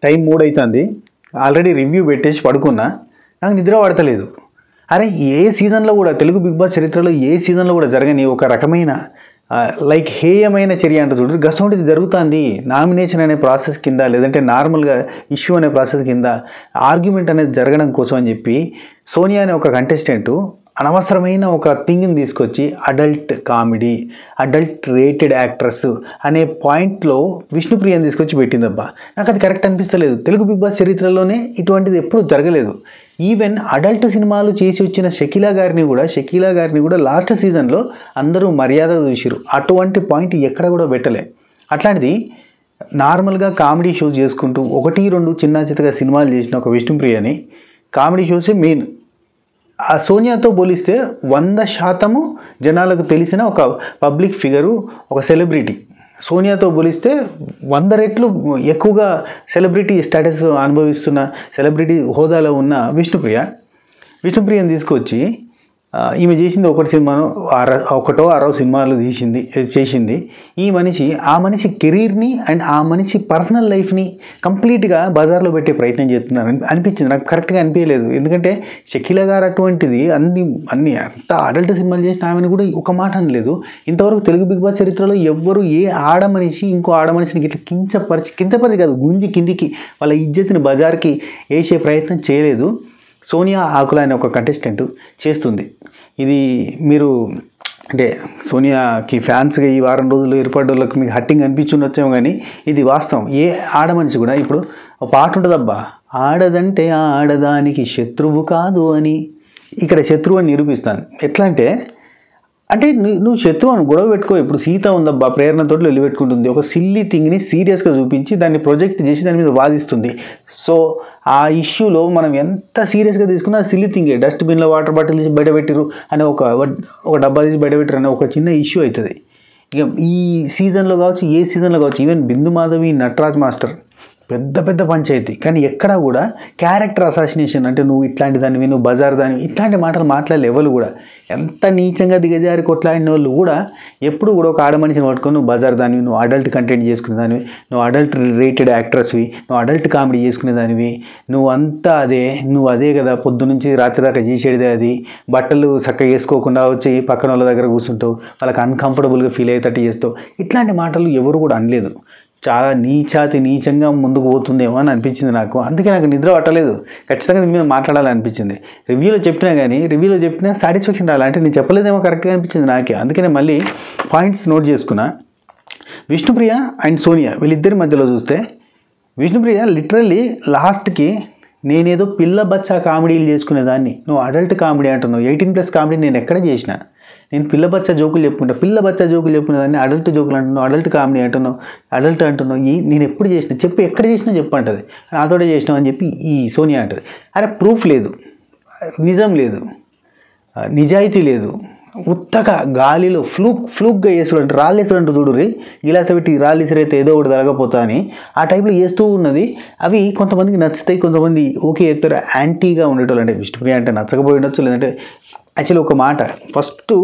Time 3 అవుతుంది, already review పెట్టేసి పడుకున్నా, నాకు నిద్ర పడతలేదు. అరే ఏ సీజన్లో కూడా తెలుగు బిగ్ బాస్ చరిత్రలో ఏ సీజన్లో కూడా జరగని ఒక రకమైన లైక్ హేయమైన చర్య అంటే చూడరు, గసంటిది జరుగుతుంది నామినేషన్ అనే ప్రాసెస్ కింద, లేదంటే నార్మల్గా ఇష్యూ అనే ప్రాసెస్ కింద ఆర్గ్యుమెంట్ అనేది జరగడం కోసం అని చెప్పి సోనియా అనే ఒక కంటెస్టెంట్ అనవసరమైన ఒక థింగ్ని తీసుకొచ్చి adult comedy, adult rated actress అనే పాయింట్లో విష్ణుప్రియని తీసుకొచ్చి పెట్టిందబ్బా. నాకు అది కరెక్ట్ అనిపిస్తలేదు. తెలుగు బిగ్ బాస్ చరిత్రలోనే ఇటువంటిది ఎప్పుడూ జరగలేదు. ఈవెన్ అడల్ట్ సినిమాలు చేసి వచ్చిన షకీలా గారిని కూడా లాస్ట్ సీజన్లో అందరూ మర్యాదగా చూసిరు. అటువంటి పాయింట్ ఎక్కడ కూడా పెట్టలే. అట్లాంటిది నార్మల్గా కామెడీ షో చేసుకుంటూ 1-2 చిన్న చిత్తగా సినిమాలు చేసిన ఒక విష్ణుప్రియని కామెడీ షోసే మెయిన్. ఆ సోనియాతో పోలిస్తే 100% జనాలకు తెలిసిన ఒక పబ్లిక్ ఫిగరు, ఒక సెలబ్రిటీ. సోనియాతో పోలిస్తే 100 రెట్లు ఎక్కువగా సెలబ్రిటీ స్టేటస్ అనుభవిస్తున్న, సెలబ్రిటీ హోదాలో ఉన్న విష్ణుప్రియని తీసుకొచ్చి ఈమె చేసింది ఒకటి సినిమాను 1-6 సినిమాలు చేసింది. ఆ మనిషి కెరీర్ని అండ్ ఆ మనిషి పర్సనల్ లైఫ్ని కంప్లీట్గా బజార్లో పెట్టే ప్రయత్నం చేస్తున్నారు అనిపించింది. నాకు కరెక్ట్గా అనిపించలేదు. ఎందుకంటే షకీలా గారు అటువంటిది అన్ని అంత అడల్ట్ సినిమాలు చేసిన ఆమెను కూడా ఒక మాట అనలేదు. ఇంతవరకు తెలుగు బిగ్ బాస్ చరిత్రలో ఎవ్వరు ఏ ఆడమనిషి ఇంకో ఆడమనిషిని ఇట్లా కించపరిచి కాదు, గుంజి కిందికి వాళ్ళ ఇజ్జత్ని బజార్కి వేసే ప్రయత్నం చేయలేదు. సోనియా ఆకుల అనే ఒక కంటెస్టెంట్ చేస్తుంది. ఇది మీరు అంటే సోనియాకి ఫ్యాన్స్గా ఈ వారం రోజులు ఏర్పడ్డోళ్ళకి మీకు హట్టింగ్ అనిపించుండొచ్చేమో, కానీ ఇది వాస్తవం. ఏ ఆడమనిషి కూడా ఇప్పుడు ఒక పాట ఉంటుందబ్బా, ఆడదంటే ఆడదానికి శత్రువు కాదు అని. ఇక్కడ శత్రువు అని నిరూపిస్తాను. ఎట్లా అంటే నువ్వు శత్రువు అని గొడవ పెట్టుకో. ఇప్పుడు సీత ఉందబ్బా, ప్రేరణతో వెళ్ళిపెట్టుకుంటుంది. ఒక సిల్లీ థింగ్ని సీరియస్గా చూపించి దాన్ని ప్రొజెక్ట్ చేసి దాని మీద వాదిస్తుంది. సో ఆ ఇష్యూలో మనం ఎంత సీరియస్గా తీసుకున్నా సిల్లీ థింగే. డస్ట్బిన్లో వాటర్ బాటిల్ తీసి బయటపెట్టిరు అనే ఒక డబ్బా తీసి బయటపెట్టిరు అనే ఒక చిన్న ఇష్యూ అవుతుంది. ఇక ఈ సీజన్లో కావచ్చు, ఏ సీజన్లో కావచ్చు, ఈవెన్ బిందు మాధవి, నటరాజ్ మాస్టర్ పెద్ద పంచాయతీ. కానీ ఎక్కడా కూడా క్యారెక్టర్ అసాసినేషన్ అంటే నువ్వు ఇట్లాంటి దానివి, నువ్వు బజార్ దానివి, ఇట్లాంటి మాటలు మాట్లాడలే ఎవరు కూడా. ఎంత నీచంగా దిగజారి కొట్లాడిన వాళ్ళు కూడా ఎప్పుడు కూడా ఒక ఆడమనిషిని పట్టుకొని నువ్వు బజార్ దానివి, నువ్వు అడల్ట్ కంటెంట్ చేసుకునే దానివి, నువ్వు అడల్ట్ రేటెడ్ యాక్ట్రస్వి, నువ్వు అడల్ట్ కామెడీ చేసుకునే దానివి, నువ్వు అదే కదా పొద్దు నుంచి రాత్రి దాకా చేసేదే అది. బట్టలు చక్కగా వేసుకోకుండా వచ్చి పక్కన వాళ్ళ దగ్గర కూర్చుంటావు, వాళ్ళకి అన్కంఫర్టబుల్గా ఫీల్ అయ్యేటట్టు చేస్తావు. ఇట్లాంటి మాటలు ఎవరు కూడా అనలేదు. చాలా నీచంగా ముందుకు పోతుందేమో అని అనిపించింది నాకు. అందుకే నాకు నిద్ర పట్టలేదు. ఖచ్చితంగా దీని మీద మాట్లాడాలనిపించింది. రివ్యూలో చెప్పినా సాటిస్ఫాక్షన్ రాలి. అంటే నేను చెప్పలేదేమో కరెక్ట్గా అనిపించింది నాకే. అందుకనే మళ్ళీ పాయింట్స్ నోట్ చేసుకున్నా. విష్ణుప్రియ అండ్ సోనియా వీళ్ళిద్దరి మధ్యలో చూస్తే విష్ణుప్రియ లిటరల్లీ లాస్ట్కి నేనేదో పిల్ల బచ్చా కామెడీలు చేసుకునేదాన్ని, నువ్వు అడల్ట్ కామెడీ అంటున్నావు, 18+ కామెడీ నేను ఎక్కడ చేసిన, నేను పిల్ల బచ్చా జోకులు చెప్పుకునేదాన్ని అడల్ట్ జోకులు అంటున్నావు, అడల్ట్ కామెడీ అంటున్నావు, నేను ఎప్పుడు చేసిన చెప్పు, ఎక్కడ చేసినా చెప్పు అంటుంది. నాతోటే చేసినావు అని చెప్పి ఈ సోనియా అంటుంది. అరే ప్రూఫ్ లేదు, నిజం లేదు, నిజాయితీ లేదు, ఉత్తగా గాలిలో ఫ్లూక్గా వేసుడు, రాళ్ళు వేసుడు చూడుర్రి, గిలాస పెట్టి రాళ్ళు విసిరైతే ఏదో ఒకటి తరగపోతా అని ఆ టైప్లో వేస్తూ ఉన్నది. అవి కొంతమందికి నచ్చుతాయి, కొంతమంది ఓకే చెప్తారు. యాంటీగా ఉండేటోళ్ళు అంటే విష్ణుప్రియ అంటే నచ్చకపోయి ఉండొచ్చు. లేదంటే యాక్చువల్లీ ఒక మాట, ఫస్ట్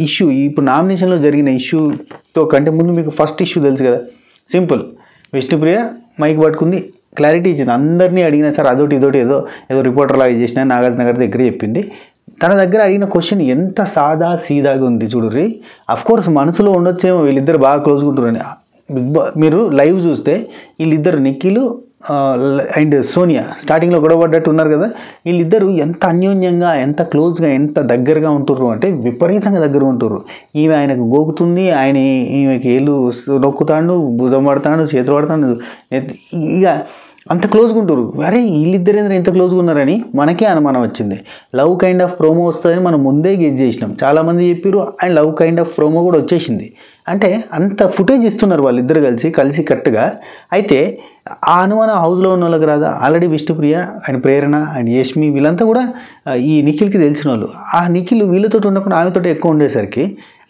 ఇష్యూ ఇప్పుడు నామినేషన్లో జరిగిన ఇష్యూతో కంటే ముందు మీకు ఫస్ట్ ఇష్యూ తెలుసు కదా, సింపుల్. విష్ణుప్రియ మైక్ పట్టుకుంది, క్లారిటీ ఇచ్చింది. అందరినీ అడిగినా సార్ అదొకటి ఇదోటి ఏదో రిపోర్టర్ లాగా చేసిన నాగార్జున దగ్గర చెప్పింది. తన దగ్గర అడిగిన క్వశ్చన్ ఎంత సాదా సీదాగా ఉంది చూడుర్రి. అఫ్కోర్స్ మనసులో ఉండొచ్చేమో వీళ్ళిద్దరు బాగా క్లోజ్గా ఉంటారని. మీరు లైవ్ చూస్తే వీళ్ళిద్దరు నిఖిల్ అండ్ సోనియా స్టార్టింగ్లో గొడవపడ్డట్టు ఉన్నారు కదా, వీళ్ళిద్దరూ ఎంత అన్యోన్యంగా, ఎంత క్లోజ్గా, ఎంత దగ్గరగా ఉంటుర్రు అంటే విపరీతంగా దగ్గర ఉంటుర్రు. ఈమె ఆయనకు గోకుతుంది, ఈమెకి ఏళ్ళు నొక్కుతాడు, భుజం పడతాడు, చేతులు పడతాడు, ఇక అంత క్లోజ్గా ఉంటారు. అరే వీళ్ళిద్దరేంద్ర ఎంత క్లోజ్గా ఉన్నారని మనకే అనుమానం వచ్చింది. లవ్ కైండ్ ఆఫ్ ప్రోమో వస్తుందని మనం ముందే గెస్ చేసినాం, చాలామంది చెప్పారు. And love kind of promo కూడా వచ్చేసింది. అంటే అంత ఫుటేజ్ ఇస్తున్నారు వాళ్ళిద్దరు కలిసి కరెక్ట్గా. అయితే ఆ అనుమానం హౌస్లో ఉన్న వాళ్ళకి రాదా? Already Vishnupriya and Prerana and Yashmi వీళ్ళంతా కూడా ఈ నిఖిల్కి తెలిసిన వాళ్ళు. ఆ నిఖిల్ వీళ్ళతో ఉండకుండా ఆమెతో ఎక్కువ ఉండేసరికి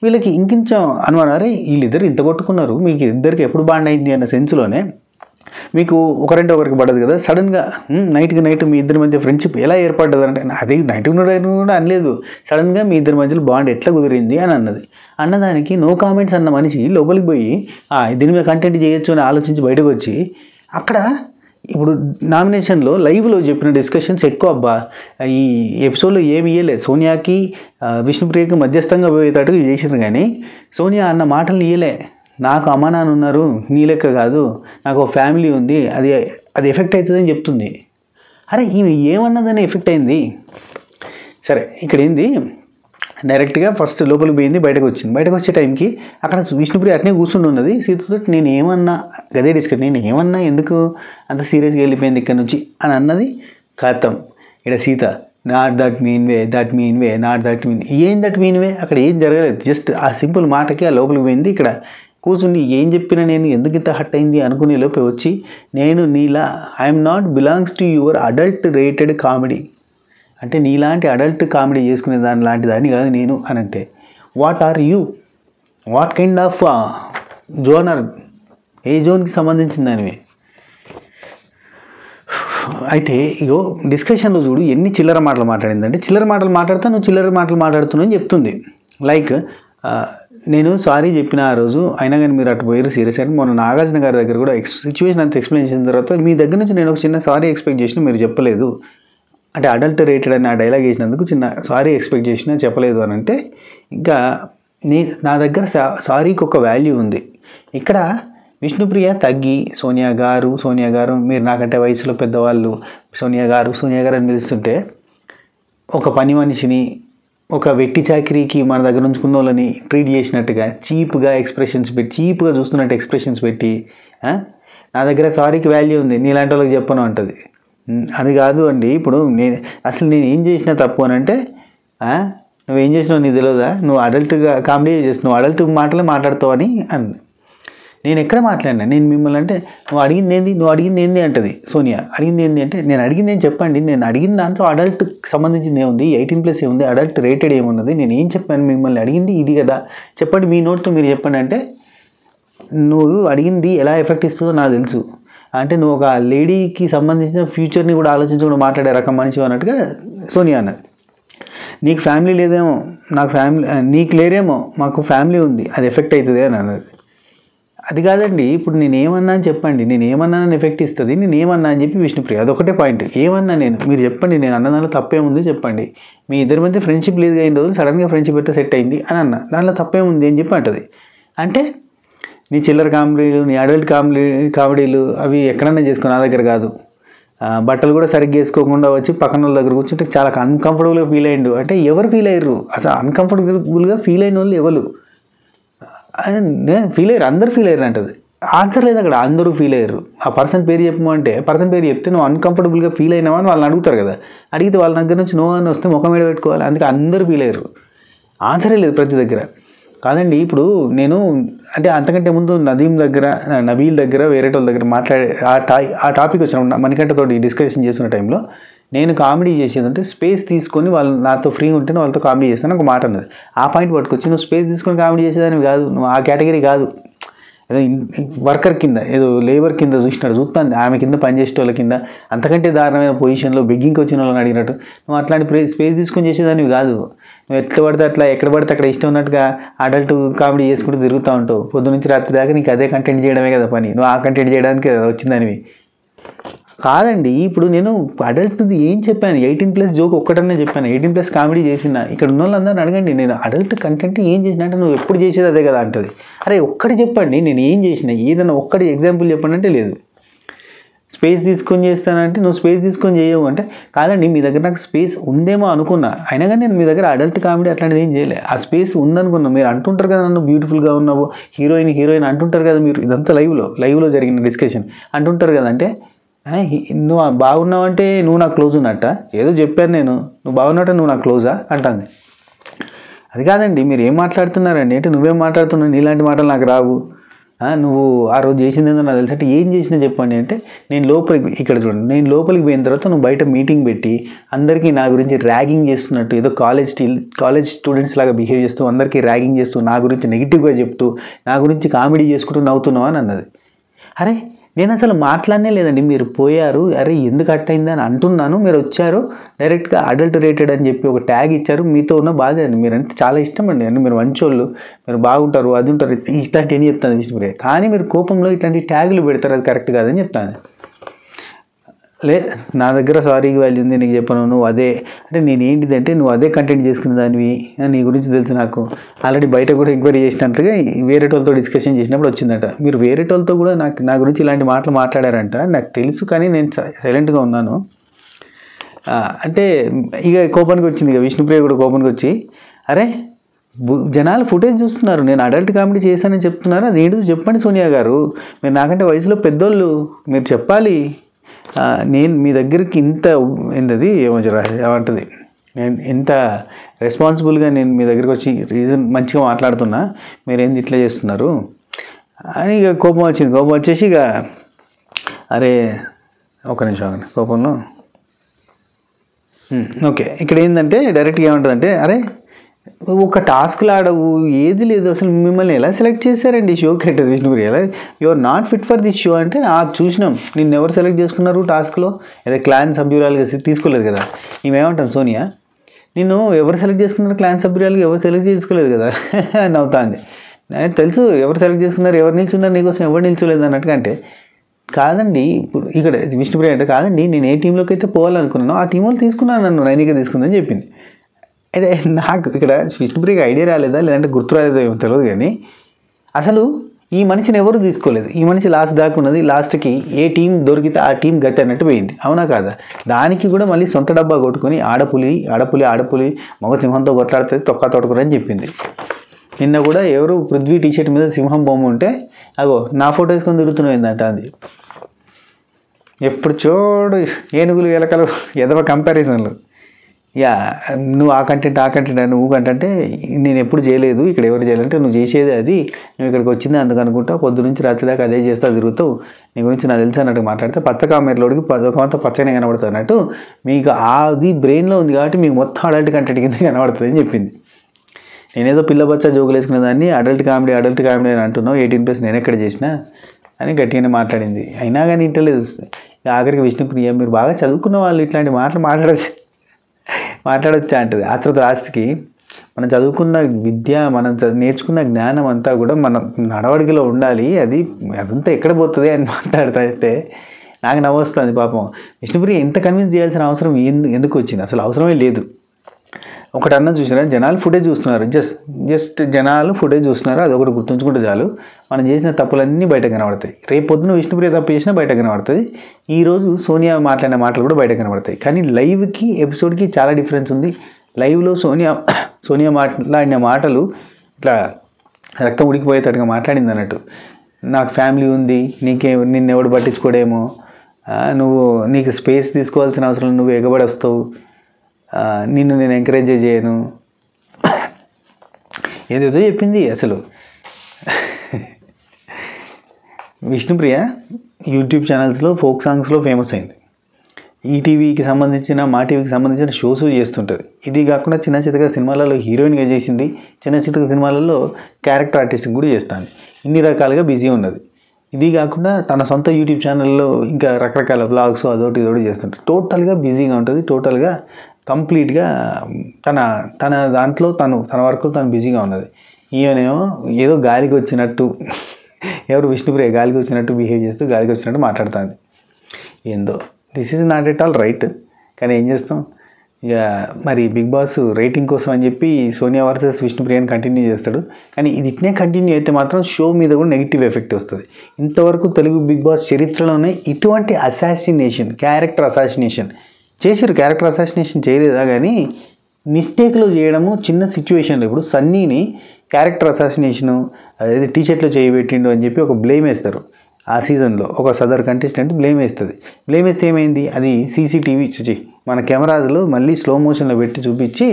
వీళ్ళకి ఇంకొంచెం అనుమానం, అరే వీళ్ళిద్దరు ఇంత కొట్టుకున్నారు, మీకు ఇద్దరికి ఎప్పుడు బాండ్ అయింది అన్న సెన్స్లోనే మీకు ఒకరంటే ఒకరికి పడదు కదా. సడన్గా నైట్కి నైట్ మీ ఇద్దరి మధ్య ఫ్రెండ్షిప్ ఎలా ఏర్పడ్డది అంటే, అది నైట్ కూడా అనలేదు, సడన్గా మీ ఇద్దరి మధ్యలో బాండ్ ఎట్లా కుదిరింది అని అన్నదానికి నో కామెంట్స్ అన్న మనిషి లోపలికి పోయి దీని మీద కంటెంట్ చేయొచ్చు అని ఆలోచించి బయటకు వచ్చి అక్కడ ఇప్పుడు నామినేషన్లో లైవ్లో చెప్పిన డిస్కషన్స్ ఎక్కువ అబ్బా. ఈ ఎపిసోడ్లో ఏమి ఇయ్యలేదు. సోనియాకి విష్ణుప్రియకి మధ్యస్థంగా పోయేటట్టుగా చేసిండ్రు, కానీ సోనియా అన్న మాటలు ఇయ్యలే. నాకు అమ్మ నాన్న ఉన్నారు, నీ లెక్క కాదు, నాకు ఒక ఫ్యామిలీ ఉంది, అది ఎఫెక్ట్ అవుతుందని చెప్తుంది. అరే ఈమె ఏమన్నదని ఎఫెక్ట్ అయింది. సరే ఇక్కడ ఏంది, డైరెక్ట్గా ఫస్ట్ లోపలికి పోయింది, బయటకు వచ్చింది. బయటకు వచ్చే టైంకి అక్కడ విష్ణుప్రియ అట్నే కూర్చుని ఉన్నది సీతతో. నేను ఏమన్నా గదే డిస్కస్, నేను ఏమన్నా ఎందుకు అంత సీరియస్గా వెళ్ళిపోయింది ఇక్కడ నుంచి అని అన్నది. ఖతం. ఇక్కడ Sita not that mean way, that mean way, not that mean, ఏం దట్ మీన్ వే, అక్కడ ఏం జరగలేదు. జస్ట్ ఆ సింపుల్ మాటకి ఆ లోపలికి పోయింది. ఇక్కడ కూర్చుండి ఏం చెప్పినా నేను ఎందుకు ఇంత హట్ అయింది అనుకునే లోపే వచ్చి, నేను నీలా I'm not belongs to your adult rated comedy, అంటే నీలాంటి అడల్ట్ కామెడీ చేసుకునే దాని లాంటి దాన్ని కాదు నేను అని అంటే, what are you, what kind of genre, ఏ జోన్కి సంబంధించిన దానివి. అయితే ఇగో డిస్కషన్లో చూడు ఎన్ని చిల్లర మాటలు మాట్లాడిందంటే, చిల్లర మాటలు మాట్లాడుతా నువ్వు చిల్లర మాటలు మాట్లాడుతున్నావు అని చెప్తుంది. లైక్ నేను సారీ చెప్పిన ఆ రోజు, అయినా కానీ మీరు అటు పోయారు సీరియస్ అని. మొన్న నాగార్జున గారి దగ్గర కూడా సిచ్యువేషన్ అంతా ఎక్స్ప్లెయిన్ చేసిన తర్వాత మీ దగ్గర నుంచి నేను ఒక చిన్న సారీ ఎక్స్పెక్ట్ చేసిన, మీరు చెప్పలేదు. అంటే అడల్ట్ రేటెడ్ అని ఆ డైలాగ్ వేసినందుకు చిన్న సారీ ఎక్స్పెక్ట్ చేసినా చెప్పలేదు అని అంటే, ఇంకా నా దగ్గర సారీకి ఒక వాల్యూ ఉంది. ఇక్కడ విష్ణుప్రియ తగ్గి సోనియా గారు మీరు నాకంటే వయసులో పెద్దవాళ్ళు, సోనియా గారు అని పిలుస్తుంటే, ఒక పని మనిషిని, ఒక వెట్టి చాకరీకి మన దగ్గర ఉంచుకున్న వాళ్ళని ట్రీట్ చేసినట్టుగా చీప్గా ఎక్స్ప్రెషన్స్ పెట్టి, చీప్గా చూస్తున్నట్టు ఎక్స్ప్రెషన్స్ పెట్టి, నా దగ్గర సారీకి వాల్యూ ఉంది, నీలాంటి వాళ్ళకి చెప్పను అంటుంది. అది కాదు అండి. ఇప్పుడు నేను ఏం చేసినా తప్పు అని అంటే, నువ్వేం చేసినావు నీకు తెలియదా, నువ్వు అడల్ట్గా కామెడీ చేస్తున్నావు, నువ్వు అడల్ట్ మాటలే మాట్లాడుతావు అని నేను ఎక్కడ మాట్లాడినా, నేను మిమ్మల్ని అంటే నువ్వు అడిగింది ఏంది అంటది సోనియా. అడిగింది ఏంది అంటే, నేను అడిగింది ఏం చెప్పండి, నేను అడిగిన దాంట్లో అడల్ట్కి సంబంధించింది ఏముంది, 18+ ఏముంది, అడల్ట్ రేటెడ్ ఏమున్నది, నేను ఏం చెప్పాను, మిమ్మల్ని అడిగింది ఇది కదా, చెప్పండి మీ నోట్తో మీరు చెప్పండి అంటే, నువ్వు అడిగింది ఎలా ఎఫెక్ట్ ఇస్తుందో నాకు తెలుసు, అంటే నువ్వు ఒక లేడీకి సంబంధించిన ఫ్యూచర్ని కూడా ఆలోచించకుండా మాట్లాడే రకం మనిషి అన్నట్టుగా సోనియా అన్నది. నీకు ఫ్యామిలీ లేదేమో, నీకు లేరేమో, మాకు ఫ్యామిలీ ఉంది, అది ఎఫెక్ట్ అవుతుంది అని అన్నది. అది కాదండి, ఇప్పుడు నేను ఏమన్నా అని చెప్పండి, నేను ఏమన్నా ఎఫెక్ట్ ఇస్తుంది, నేను ఏమన్నా అని చెప్పి విష్ణుప్రియ అదొకటే పాయింట్. ఏమన్నా మీరు చెప్పండి, నేను అన్నదానిలో తప్పేముంది చెప్పండి, మీ ఇద్దరి మధ్య ఫ్రెండ్షిప్ లేదు అయిన రోజులు సడన్గా ఫ్రెండ్షిప్ అయితే సెట్ అయింది అని అన్న, దాంట్లో తప్పేముంది అని చెప్పి అంటది. అంటే నీ చిల్లర కామెడీలు, నీ అడల్ట్ కామెడీలు అవి ఎక్కడన్నా చేసుకో, నా దగ్గర కాదు. బట్టలు కూడా సరిగ్గా వేసుకోకుండా వచ్చి పక్కన వాళ్ళ దగ్గర కూర్చుంటే చాలా అన్కంఫర్టబుల్గా ఫీల్ అయ్యిండు అంటే, ఎవరు ఫీల్ అయ్యారు అసలు? అన్కంఫర్టబుల్గా ఫీల్ అయిన వాళ్ళు ఎవరు ఫీల్ అయ్యారు? అందరు ఫీల్ అయ్యారు అంటది. ఆన్సర్ లేదు అక్కడ, అందరూ ఫీల్ అయ్యారు. ఆ పర్సన్ పేరు చెప్పమంటే, పర్సన్ పేరు చెప్తే నువ్వు అన్కంఫర్టబుల్గా ఫీల్ అయినావా అని వాళ్ళని అడుగుతారు కదా, అడిగితే వాళ్ళ దగ్గర నుంచి నో అని వస్తే ముఖం మీద పెట్టుకోవాలి. అందుకే అందరూ ఫీల్ అయ్యారు, ఆన్సరే లేదు ప్రతి దగ్గర. కాదండి, ఇప్పుడు నేను అంటే అంతకంటే ముందు నబీల్ దగ్గర వేరే వాళ్ళ దగ్గర మాట్లాడే ఆ టాపిక్ వచ్చిన మణికంఠతో డిస్కషన్ చేస్తున్న టైంలో, నేను కామెడీ చేసేదంటే స్పేస్ తీసుకొని వాళ్ళు నాతో ఫ్రీ ఉంటే వాళ్ళతో కామెడీ చేస్తాను ఒక మాట అన్నది. ఆ పాయింట్ పట్టుకొచ్చి నువ్వు స్పేస్ తీసుకొని కామెడీ చేసేదానివి కాదు, నువ్వు ఆ కేటగిరీ కాదు, ఏదో వర్కర్ కింద, ఏదో లేబర్ కింద చూస్తాను, ఆమె కింద పనిచేసే వాళ్ళ కింద అంతకంటే దారుణమైన పొజిషన్లో బెగ్గింగ్కి వచ్చిన వాళ్ళని అడిగినట్టు నువ్వు అట్లాంటి స్పేస్ తీసుకొని చేసేదానివి కాదు. నువ్వు ఎట్లా పడితే అట్లా ఎక్కడ పడితే అక్కడ ఇష్టం ఉన్నట్టుగా అడల్ట్ కామెడీ చేసుకుంటూ తిరుగుతూ ఉంటావు, పొద్దు నుంచి రాత్రి దాకా నీకు అదే కంటెంట్ చేయడమే కదా పని, నువ్వు ఆ కంటెంట్ చేయడానికి వచ్చిందానివి కాదండి. ఇప్పుడు నేను అడల్ట్ది ఏం చెప్పాను, 18+ జోక్ ఒక్కటనే చెప్పాను, 18+ కామెడీ చేసిన. ఇక్కడ ఉన్న వాళ్ళందరిని అడగండి, నేను అడల్ట్ కంటెంట్ ఏం చేసిన అంటే, నువ్వు ఎప్పుడు చేసేది అదే కదా అంటది. అరే ఒక్కటి చెప్పండి, నేను ఏం చేసిన, ఏదైనా ఒక్కటి ఎగ్జాంపుల్ చెప్పండి అంటే లేదు. స్పేస్ తీసుకొని చేస్తానంటే నువ్వు స్పేస్ తీసుకొని చేయవు అంటే, కాదండి మీ దగ్గర నాకు స్పేస్ ఉందేమో అనుకున్నా, అయినా కానీ నేను మీ దగ్గర అడల్ట్ కామెడీ అట్లాంటిది ఏం చేయలే. ఆ స్పేస్ ఉందనుకున్నా. మీరు అంటుంటారు కదా నన్ను బ్యూటిఫుల్గా ఉన్నావు, హీరోయిన్ అంటుంటారు కదా మీరు, ఇదంతా లైవ్లో జరిగిన డిస్కషన్ అంటుంటారు కదా. అంటే నువ్వు బాగున్నావు అంటే నువ్వు నాకు క్లోజ్ ఉన్నట్ట, ఏదో చెప్పాను నేను, నువ్వు బాగున్నట్ట నువ్వు నాకు క్లోజా అంటుంది. అది కాదండి, మీరు ఏం మాట్లాడుతున్నారండి అంటే, నువ్వేం మాట్లాడుతున్నావు, నీలాంటి మాటలు నాకు రావు, నువ్వు ఆ రోజు చేసింది ఏందో నాకు తెలుసు అంటే, ఏం చేసినా చెప్పండి అంటే, నేను ఇక్కడ చూడండి, నేను లోపలికి పోయిన తర్వాత నువ్వు బయట మీటింగ్ పెట్టి అందరికీ నా గురించి ర్యాగింగ్ చేస్తున్నట్టు, ఏదో కాలేజ్ స్టూడెంట్స్ లాగా బిహేవ్ చేస్తూ అందరికీ ర్యాగింగ్ చేస్తూ నా గురించి నెగిటివ్గా చెప్తూ నా గురించి కామెడీ చేసుకుంటూ నవ్వుతున్నావు అని అన్నది. అరే నేను అసలు మాట్లాడనే లేదండి, మీరు పోయారు, అరే ఎందుకు అట్టయింది అని అంటున్నాను, మీరు వచ్చారు డైరెక్ట్గా అడల్ట్ రేటెడ్ అని చెప్పి ఒక ట్యాగ్ ఇచ్చారు. మీతో ఉన్న బాధ అండి, మీరంటే చాలా ఇష్టం అండి, అంటే మీరు మంచోళ్ళు, మీరు బాగుంటారు, అది ఉంటారు, ఇట్లాంటి ఏం చెప్తాను విష్ణుప్రియ. కానీ మీరు కోపంలో ఇట్లాంటి ట్యాగులు పెడతారు, అది కరెక్ట్ కాదని చెప్తాను. లే నా దగ్గర సారీకి వాల్యూ ఉంది, నీకు చెప్పను, నువ్వు అదే అంటే నేను ఏంటిదంటే నువ్వు అదే కంటెంట్ చేసుకునే దానివి, నీ గురించి తెలుసు నాకు, ఆల్రెడీ బయట కూడా ఎంక్వైరీ చేసినట్లుగా వేరే వాళ్ళతో డిస్కషన్ చేసినప్పుడు వచ్చిందట. మీరు వేరే వాళ్ళతో కూడా నా గురించి ఇలాంటి మాటలు మాట్లాడారంట, నాకు తెలుసు కానీ నేను సైలెంట్గా ఉన్నాను అంటే ఇక కోపానికి వచ్చింది. ఇక విష్ణుప్రియ కూడా కోపానికి వచ్చి, అరే జనాలు ఫుటేజ్ చూస్తున్నారు, నేను అడల్ట్ కామెడీ చేశానని చెప్తున్నారు, అది ఏంటో చెప్పండి సోనియా గారు, మీరు నాకంటే వయసులో పెద్దోళ్ళు, మీరు చెప్పాలి. నేను మీ దగ్గరికి ఇంత ఏంటది ఏమంటుంది ఎంత రెస్పాన్సిబుల్గా నేను మీ దగ్గరికి వచ్చి రీజన్ మంచిగా మాట్లాడుతున్నా, మీరేంది ఇట్లా చేస్తున్నారు అని ఇక కోపం వచ్చింది. కోపం వచ్చేసి ఇక అరే ఒక నిమిషం కోపంలో ఓకే ఇక్కడ ఏంటంటే డైరెక్ట్గా ఏమంటుందంటే, అరే ఒక టాస్క్లు ఆడవు, ఏది లేదు, అసలు మిమ్మల్ని ఎలా సెలెక్ట్ చేశారండి షోకి అంటే Vishnupriya, you are not fit for this show అంటే చూసినాం, నిన్ను ఎవరు సెలెక్ట్ చేసుకున్నారు టాస్క్లో, ఏదో క్లాన్ సభ్యురాలుగా తీసుకోలేదు కదా. ఈమెమంటాను సోనియా, నిన్ను ఎవరు సెలెక్ట్ చేసుకున్నారు క్లాన్ సభ్యురాలుగా, ఎవరు సెలెక్ట్ చేసుకోలేదు కదా నవ్వుతాంది. తెలుసు ఎవరు సెలెక్ట్ చేసుకున్నారు, ఎవరు నిల్చున్నారు నీకోసం, ఎవరు నిల్చోలేదు అన్నట్టుగా. అంటే కాదండి ఇప్పుడు ఇక్కడ విష్ణుప్రియ అంటే, కాదండి నేను ఏ టీంలోకి అయితే పోవాలనుకున్నానో ఆ టీం వాళ్ళు తీసుకున్నాను, నన్ను నైనిక తీసుకుందని చెప్పింది. అయితే నాకు ఇక్కడ విష్ణుప్రియకి ఐడియా రాలేదా లేదంటే గుర్తు రాలేదో ఏమో తెలియదు, కానీ అసలు ఈ మనిషిని ఎవరు తీసుకోలేదు, ఈ మనిషి లాస్ట్ దాకా ఉన్నది, లాస్ట్కి ఏ టీం దొరికితే ఆ టీం గతి అన్నట్టు పోయింది, అవునా కాదా. దానికి కూడా మళ్ళీ సొంత డబ్బా కొట్టుకొని ఆడపులి మగ సింహంతో కొట్లాడుతుంది తొక్క తొడకరు అని చెప్పింది. నిన్న కూడా ఎవరు పృథ్వీ టీషర్ట్ మీద సింహం బొమ్మ ఉంటే అగో నా ఫోటో వేసుకొని తిరుగుతున్నావు ఏంటంట. అది ఎప్పుడు చూడు ఏనుగులు ఎలకలు ఎదవ కంపారిజన్లు. యా నువ్వు ఆ కంటెంట్ నువ్వు కంటే నేను ఎప్పుడు చేయలేదు, ఇక్కడ ఎవరు చేయాలంటే నువ్వు చేసేది అది, నువ్వు ఇక్కడికి వచ్చింది అందుకు అనుకుంటా, పొద్దు నుంచి రాత్రి దాకా అదే చేస్తా తిరుగుతావు, నీ గురించి నాకు తెలుసు అన్నట్టు మాట్లాడితే పచ్చ కామెరలోడికి ఒక పచ్చనే కనబడుతుంది అన్నట్టు, మీకు అది బ్రెయిన్లో ఉంది కాబట్టి మీకు మొత్తం అడల్ట్ కంటెంట్ కింద కనబడుతుంది అని చెప్పింది. నేనేదో పిల్ల బచ్చా జోకులు వేసుకునేదాన్ని అడల్ట్ కామెడీ అని అంటున్నావు, 18+ నేను ఎక్కడ చేసినా అని గట్టిగానే మాట్లాడింది. అయినా కానీ ఇంటలేదు. ఆఖరికి విష్ణుప్రియ మీరు బాగా చదువుకున్న వాళ్ళు ఇట్లాంటి మాటలు మాట్లాడొచ్చా అంటది. ఆ తర్వాత లాస్ట్కి మనం చదువుకున్న విద్య, మనం నేర్చుకున్న జ్ఞానం అంతా కూడా మన నడవడికలో ఉండాలి, అదంతా ఎక్కడ పోతుంది అని మాట్లాడితే నాకు నవ్వొస్తుంది. పాపం విష్ణుప్రియ ఎంత కన్విన్స్ చేయాల్సిన అవసరం ఎందుకు వచ్చింది, అసలు అవసరమే లేదు. ఒకటి అన్న చూసినా జనాలు ఫుటేజ్ చూస్తున్నారు, జస్ట్ జనాలు ఫుటేజ్ చూస్తున్నారు, అది ఒకటి గుర్తుంచుకుంటే చాలు, మనం చేసిన తప్పులన్నీ బయట కనబడతాయి. రేపు పొద్దున విష్ణుప్రియ తప్పు చేసినా బయట కనబడుతుంది, ఈరోజు సోనియా మాట్లాడిన మాటలు కూడా బయట కనబడతాయి. కానీ లైవ్కి ఎపిసోడ్కి చాలా డిఫరెన్స్ ఉంది. లైవ్లో సోనియా మాట్లాడిన మాటలు ఇట్లా రక్తం ఉడికిపోయేటట్టుగా మాట్లాడింది అన్నట్టు. నాకు ఫ్యామిలీ ఉంది, నిన్నెవడు పట్టించుకోడేమో, నీకు స్పేస్ తీసుకోవాల్సిన అవసరం, నువ్వు ఎగబడి వస్తావు, నిన్ను నేను ఎంకరేజ్ చేయను, ఏదేదో చెప్పింది. అసలు విష్ణుప్రియ యూట్యూబ్ ఛానల్స్లో ఫోక్ సాంగ్స్లో ఫేమస్ అయింది. ఈటీవీకి సంబంధించిన మా టీవీకి సంబంధించిన షోస్ చేస్తుంటుంది. ఇది కాకుండా చిన్న చితక సినిమాలలో హీరోయిన్గా చేసింది, చిన్న చితక సినిమాలలో క్యారెక్టర్ ఆర్టిస్ట్కి కూడా చేస్తాను. ఇన్ని రకాలుగా బిజీ ఉన్నది. ఇది కాకుండా తన సొంత యూట్యూబ్ ఛానల్లో ఇంకా రకరకాల వ్లాగ్స్ అదొకటి ఇదొకటి చేస్తుంటుంది. టోటల్గా బిజీగా ఉంటుంది, టోటల్గా కంప్లీట్గా తన దాంట్లో తన వర్క్లో తను బిజీగా ఉన్నది. ఈయనేమో ఏదో గాలికి వచ్చినట్టు, ఎవరు విష్ణుప్రియ గాలికి వచ్చినట్టు బిహేవ్ చేస్తూ గాలికి వచ్చినట్టు మాట్లాడుతుంది. ఏందో this is not at all right. కానీ ఏం చేస్తాం ఇక, మరి బిగ్ బాస్ రేటింగ్ కోసం అని చెప్పి సోనియా వర్సెస్ విష్ణుప్రియని కంటిన్యూ చేస్తాడు. కానీ ఇది ఇట్నే కంటిన్యూ అయితే మాత్రం షో మీద కూడా నెగిటివ్ ఎఫెక్ట్ వస్తుంది. ఇంతవరకు తెలుగు బిగ్ బాస్ చరిత్రలోనే ఇటువంటి క్యారెక్టర్ అసాసినేషన్ చేయలేదా, కానీ మిస్టేక్లో చేయడము చిన్న సిచ్యువేషన్లో. ఇప్పుడు సన్నీని క్యారెక్టర్ అసాసినేషను అదే టీషర్ట్లో చేయబెట్టిండు అని చెప్పి ఒక బ్లేమ్ వేస్తారు. ఆ సీజన్లో ఒక సదర్ కంటెస్టెంట్ బ్లేమ్ వేస్తుంది. బ్లేమ్ వేస్తే ఏమైంది, అది సీసీటీవీ మన కెమెరాస్లో మళ్ళీ స్లో మోషన్లో పెట్టి చూపించి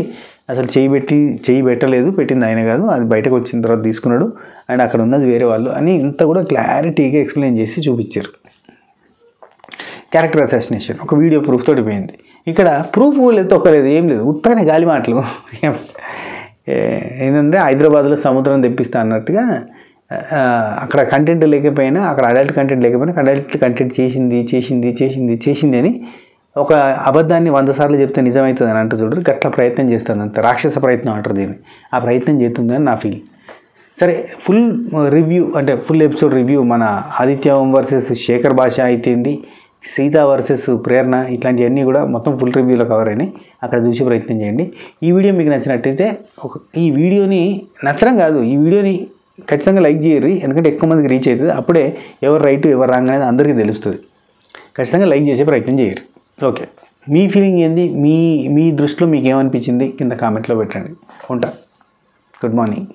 అసలు చేయి పెట్టలేదు, పెట్టింది ఆయన కాదు, అది బయటకు వచ్చిన తర్వాత తీసుకున్నాడు అండ్ అక్కడ ఉన్నది వేరే వాళ్ళు అని ఇంత కూడా క్లారిటీగా ఎక్స్ప్లెయిన్ చేసి చూపించారు. క్యారెక్టర్ అసాసినేషన్ ఒక వీడియో ప్రూఫ్ తోటి పోయింది. ఇక్కడ ప్రూఫ్ కూడా తొక్కలేదు, ఏం లేదు, ఉత్తగానే గాలి మాటలు. ఏంటంటే హైదరాబాద్లో సముద్రం తెప్పిస్తా అన్నట్టుగా అక్కడ కంటెంట్ లేకపోయినా, అక్కడ అడల్ట్ కంటెంట్ లేకపోయినా అడల్ట్ కంటెంట్ చేసింది అని ఒక అబద్ధాన్ని 100 సార్లు చెప్తే నిజమవుతుంది అని అంటూ చూడరు. గట్లా ప్రయత్నం చేస్తుంది అంత, రాక్షస ప్రయత్నం అంటారు దీన్ని. ఆ ప్రయత్నం చేస్తుందని నా ఫీల్. సరే, ఫుల్ రివ్యూ అంటే ఫుల్ ఎపిసోడ్ రివ్యూ మన ఆదిత్య ఓం వర్సెస్ శేఖర్ భాష అయితేంది, సీత వర్సెస్ ప్రేరణ ఇట్లాంటివన్నీ కూడా మొత్తం ఫుల్ రివ్యూలో కవర్ అయినాయి, అక్కడ చూసే ప్రయత్నం చేయండి. ఈ వీడియో మీకు నచ్చినట్టయితే ఈ వీడియోని నచ్చడం కాదు, ఈ వీడియోని ఖచ్చితంగా లైక్ చేయరు, ఎందుకంటే ఎక్కువ మందికి రీచ్ అవుతుంది. అప్పుడే ఎవరు రైట్ ఎవరు రాంగ్ అనేది అందరికీ తెలుస్తుంది. ఖచ్చితంగా లైక్ చేసే ప్రయత్నం చేయరు. ఓకే, మీ ఫీలింగ్ ఏంది, మీ దృష్టిలో మీకు ఏమనిపించింది కింద కామెంట్లో పెట్టండి. ఉంటా. Good morning.